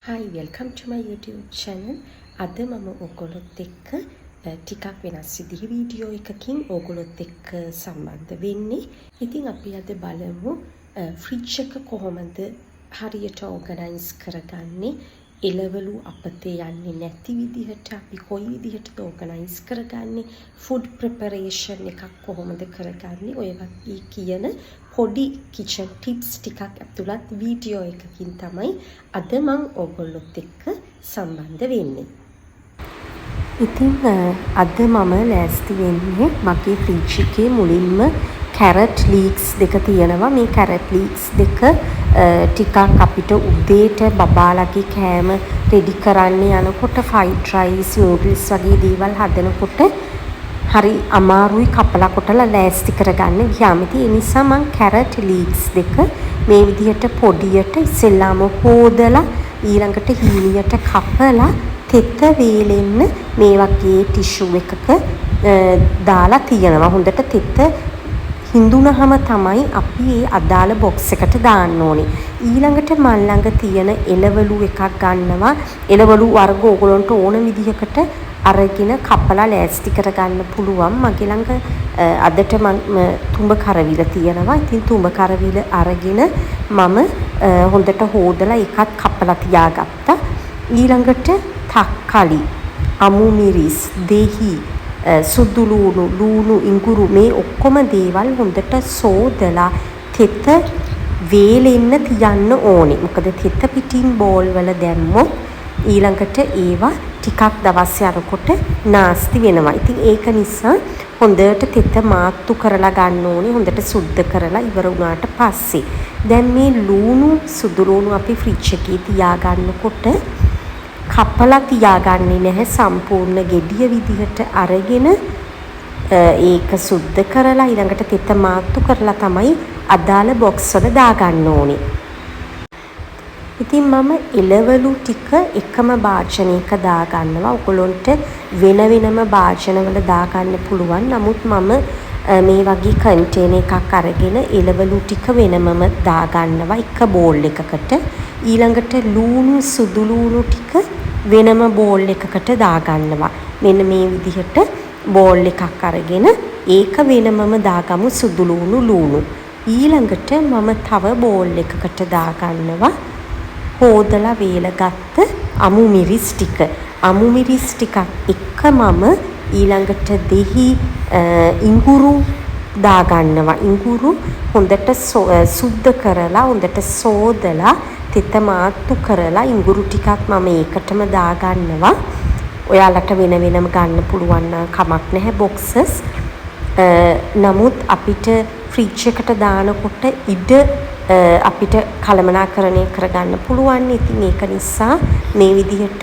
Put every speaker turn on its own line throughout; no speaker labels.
Hi, welcome to my YouTube channel. අද මම ඔයගොල්ලොත් එක්ක ටිකක් වෙනස් විදිහේ වීඩියෝ එකකින් ඔයගොල්ලොත් එක්ක සම්බන්ධ වෙන්නේ. ඉතින් අපි අද බලමු ෆ්‍රිජ් එක කොහොමද හරියට ඕගනයිස් කරගන්නේ. එළවලු අපතේ යන්නේ නැති විදිහට අපි කොයි විදිහටද ඕගනයිස් කරගන්නේ. ෆුඩ් ප්‍රෙපරේෂන් එකක් කොහොමද කරගන්නේ. ඔය වගේ කියන පොඩි කිචන් ටිප්ස් ටිකක් ඇතුළත් වීඩියෝ එකකින් තමයි අද මම ඔයගොල්ලොත් එක්ක සම්බන්ධ වෙන්නේ. ඉතින් අද මම ලෑස්ති වෙන්නේ මගේ ෆ්‍රිජ් එකේ මුලින්ම කැරට් ලීක්ස් දෙක තියෙනවා. මේ කැරට් ලීක්ස් දෙක ටිකක් අපිට උදේට බබාලගේ කෑම රෙඩි කරන්න යනකොට ෆ්‍රයිඩ් රයිස් නූඩල්ස් වගේ දේවල් හදනකොට හරි අමාරුයි කපලා කොටලා ලෑස්ති කරගන්න ගියාම. ඒ නිසා මම කැරට් ලීක්ස් දෙක මේ විදිහට පොඩියට ඉස්සෙල්ලාම හොදලා ඊළඟට හීනියට කපලා තෙත වේලෙන්න මේ වගේ ටිෂු එකක දාලා තියෙනවා. හොඳට තෙත හිඳුනහම තමයි අපි මේ අදාළ බොක්ස් එකට දාන්න ඕනේ. ඊළඟට මල් ළඟ තියෙන එළවලු එකක් ගන්නවා. එළවලු වර්ග ඕගොල්ලන්ට ඕන විදිහකට අරගෙන කපලා ලෑස්ති කරගන්න පුළුවන්. මගේ ළඟ අදට මම තුඹ කරවිල තියෙනවා. ඉතින් තුඹ කරවිල අරගෙන මම හොඳට හොදලා එකත් කපලා තියාගත්තා. ඊළඟට තක්කලි, අමු මිරිස්, දෙහි, සුදු ලූණු, ලූණු, ඉඟුරු මේ ඔක්කොම දේවල් හොඳට සෝදලා තෙත වේලෙන්න තියන්න ඕනේ. මොකද තෙත පිටින් බෝල් වල දැම්මොත් ඊළඟට ඒවා ටිකක් දවස් යනකොට නාස්ති වෙනවා. ඉතින් ඒක නිසා හොඳට තෙත මාත්තු කරලා ගන්න ඕනේ. හොඳට සුද්ධ කරලා ඉවර වුණාට පස්සේ දැන් මේ ලූණු, සුදු ලූණු අපි ෆ්‍රිජ් එකේ තියාගන්නකොට කපලා තියාගන්නේ නැහැ. සම්පූර්ණ ගෙඩිය විදිහට අරගෙන ඒක සුද්ධ කරලා ඊළඟට තෙත මාත්තු කරලා තමයි අදාළ බොක්ස් වල දාගන්න ඕනේ. ඉතින් මම එළවලු ටික එකම භාජනයක දාගන්නවා. ඔයගොල්ලන්ට වෙන වෙනම භාජනවල දාගන්න පුළුවන්. නමුත් මම මේ වගේ කන්ටේනර් එකක් අරගෙන එළවලු ටික වෙනමම දාගන්නවා එක බෝල් එකකට. ඊළඟට ලූණු, සුදු ලූණු ටික වෙනම බෝල් එකකට දාගන්නවා. මෙන්න මේ විදිහට බෝල් එකක් අරගෙන ඒක වෙනමම දාගමු සුදු ලූණු. ඊළඟට මම තව බෝල් එකකට දාගන්නවා හොදලා වේලගත්ත අමු මිරිස් ටික. අමු මිරිස් ටිකක් එක මම ඊළඟට දෙහි, ඉඟුරු දාගන්නවා. ඉඟුරු හොඳට සුද්ධ කරලා හොඳට සෝදලා තෙත මාත්තු කරලා ඉඟුරු ටිකක් මම ඒකටම දාගන්නවා. ඔයාලට වෙන වෙනම ගන්න පුළුවන් නම් කමක් නැහැ බොක්සස්. නමුත් අපිට ෆ්‍රිජ් එකට දානකොට ඉඩ අපිට කළමනාකරණය කරගන්න පුළුවන්. ඉතින් ඒක නිසා මේ විදිහට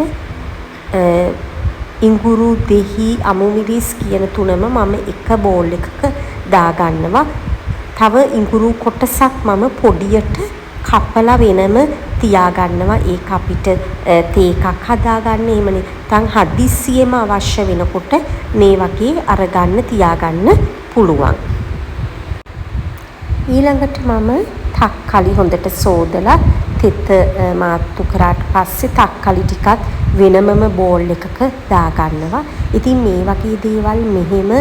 ඉඟුරු, දෙහි, අමු මිරිස් කියන තුනම මම එක බෝල් එකක දාගන්නවා. තව ඉඟුරු කොටසක් මම පොඩියට කපලා වෙනම තියාගන්නවා. ඒක අපිට තේ එකක් හදාගන්න එහෙම නැත්නම් හදිස්සියෙම අවශ්‍ය වෙනකොට මේ වගේ අරගන්න තියාගන්න පුළුවන්. ඊළඟට මම තක්කලි හොඳට සෝදලා තෙත මාත්තු කරාට පස්සේ තක්කලි ටිකත් වෙනමම බෝල් එකක දාගන්නවා. ඉතින් මේ වගේ දේවල් මෙහෙම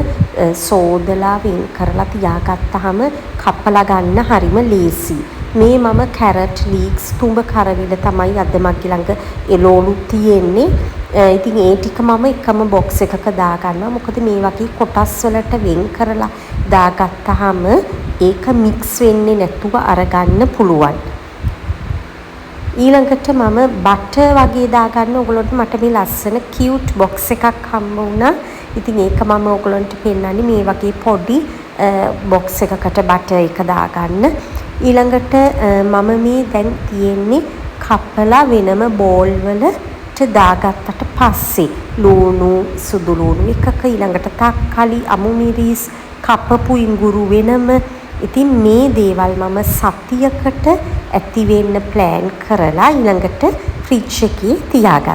සෝදලා වෙන් කරලා තියාගත්තාම කපලා ගන්න හරිම ලේසි. මේ මම කැරට් ලීක්ස් තුඹ කරවිල තමයි අද මගේ ළඟ එළවලු තියෙන්නේ. ඉතින් ඒ ටික මම එකම බොක්ස් එකක දාගන්නවා. මොකද මේ වගේ කොටස් වලට වෙන් කරලා දාගත්තාම ඒක මික්ස් වෙන්නේ නැතුව අරගන්න පුළුවන්. ඊළඟට මම බටර් වගේ දාගන්න ඔයගොල්ලන්ට මට මේ ලස්සන කියුට් බොක්ස් එකක් හම්බ වුණා. ඉතින් ඒක මම ඔයගොල්ලන්ට පෙන්නන්නේ මේ වගේ පොඩි බොක්ස් එකකට බටර් එක දාගන්න. ඊළඟට මම මේ දැන් තියෙන්නේ කපලා වෙනම බෝල් වලට දාගත්තට පස්සේ ලූණු, සුදු ලූණු එකක ඊළඟට තක්කලි, අමු මිරිස්, කපපු ඉඟුරු වෙනම. ඉතින් මේ දේවල් මම සතියකට ඇති වෙන්න ප්ලෑන් කරලා ඊළඟට ෆ්‍රිජ් එකේ තියාගත්තා.